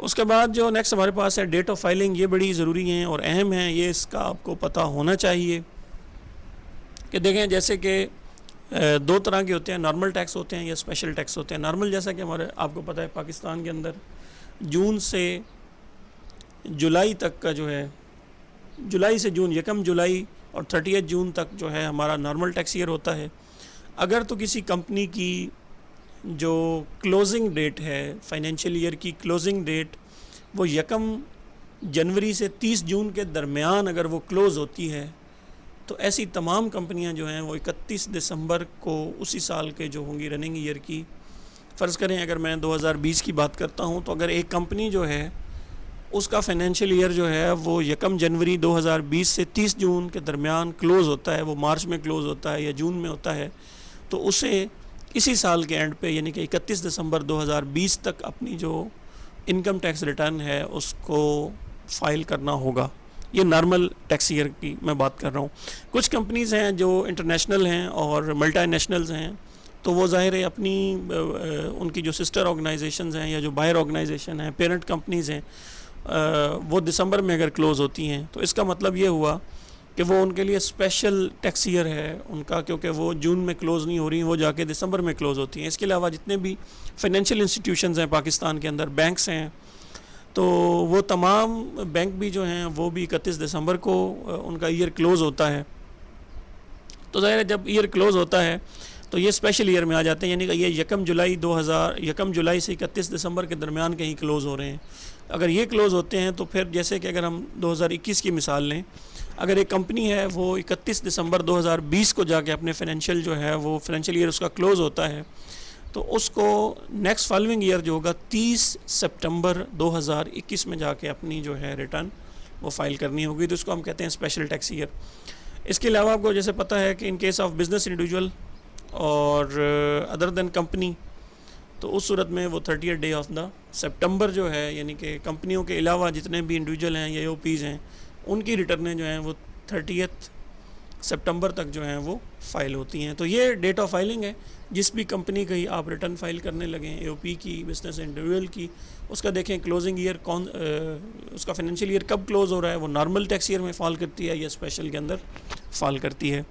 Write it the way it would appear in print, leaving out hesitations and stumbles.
اس کے بعد جو نیکسٹ ہمارے پاس ہے ڈیٹ آف فائلنگ، یہ بڑی ضروری ہیں اور اہم ہیں، یہ اس کا آپ کو پتہ ہونا چاہیے کہ دیکھیں جیسے کہ دو طرح کے ہوتے ہیں، نارمل ٹیکس ہوتے ہیں یا اسپیشل ٹیکس ہوتے ہیں۔ نارمل جیسا کہ ہمارے آپ کو پتہ ہے پاکستان کے اندر جون سے جولائی تک کا جو ہے، جولائی سے جون، 1 جولائی اور 30 جون تک جو ہے ہمارا نارمل ٹیکس ایئر ہوتا ہے۔ اگر تو کسی کمپنی کی جو کلوزنگ ڈیٹ ہے فائنینشیل ایئر کی کلوزنگ ڈیٹ وہ 1 جنوری سے 30 جون کے درمیان اگر وہ کلوز ہوتی ہے تو ایسی تمام کمپنیاں جو ہیں وہ 31 دسمبر کو اسی سال کے جو ہوں گی رننگ ایئر کی، فرض کریں اگر میں 2020 کی بات کرتا ہوں تو اگر ایک کمپنی جو ہے اس کا فائنینشیل ایئر جو ہے وہ 1 جنوری 2020 سے 30 جون کے درمیان کلوز ہوتا ہے، وہ مارچ میں کلوز ہوتا ہے یا جون میں ہوتا ہے، تو اسے اسی سال کے اینڈ پہ یعنی کہ 31 دسمبر 2020 تک اپنی جو انکم ٹیکس ریٹرن ہے اس کو فائل کرنا ہوگا۔ یہ نارمل ٹیکس ایئر کی میں بات کر رہا ہوں۔ کچھ کمپنیز ہیں جو انٹرنیشنل ہیں اور ملٹی نیشنلز ہیں، تو وہ ظاہر ہے اپنی ان کی جو سسٹر آرگنائزیشنز ہیں یا جو بائر آرگنائزیشن ہیں، پیرنٹ کمپنیز ہیں، وہ دسمبر میں اگر کلوز ہوتی ہیں تو اس کا مطلب یہ ہوا کہ وہ ان کے لیے اسپیشل ٹیکس ایئر ہے ان کا، کیونکہ وہ جون میں کلوز نہیں ہو رہی، وہ جا کے دسمبر میں کلوز ہوتی ہیں۔ اس کے علاوہ جتنے بھی فائنینشیل انسٹیٹیوشنز ہیں پاکستان کے اندر، بینکس ہیں، تو وہ تمام بینک بھی جو ہیں وہ بھی 31 دسمبر کو ان کا ایئر کلوز ہوتا ہے۔ تو ظاہر ہے جب ایئر کلوز ہوتا ہے تو یہ اسپیشل ایئر میں آ جاتے ہیں، یعنی کہ یہ 1 جولائی سے 31 دسمبر کے درمیان کہیں کلوز ہو رہے ہیں۔ اگر یہ کلوز ہوتے ہیں تو پھر جیسے کہ اگر ہم 2021 کی مثال لیں، اگر ایک کمپنی ہے وہ 31 دسمبر 2020 کو جا کے اپنے فائنینشیل جو ہے وہ فائنینشیل ایئر اس کا کلوز ہوتا ہے، تو اس کو نیکسٹ فالوئنگ ایئر جو ہوگا 30 سپٹمبر 2021 میں جا کے اپنی جو ہے ریٹرن وہ فائل کرنی ہوگی، تو اس کو ہم کہتے ہیں اسپیشل ٹیکس ایئر۔ اس کے علاوہ آپ کو جیسے پتہ ہے کہ in case of business individual اور ادر دین کمپنی، تو اس صورت میں وہ 30 ڈے آف دا سپٹمبر جو ہے، یعنی کہ کمپنیوں کے علاوہ جتنے بھی انڈیویجول ہیں یا OPs ہیں ان کی ریٹرنیں جو ہیں وہ 30 سپٹمبر تک جو ہیں وہ فائل ہوتی ہیں۔ تو یہ ڈیٹ آف فائلنگ ہے۔ جس بھی کمپنی کی آپ ریٹرن فائل کرنے لگیں، AOP کی، بزنس انڈیویجول کی، اس کا دیکھیں کلوزنگ ایئر اس کا فائنینشیل ایئر کب کلوز ہو رہا ہے، وہ نارمل ٹیکس ایئر میں فال کرتی ہے یا اسپیشل کے اندر فال کرتی ہے۔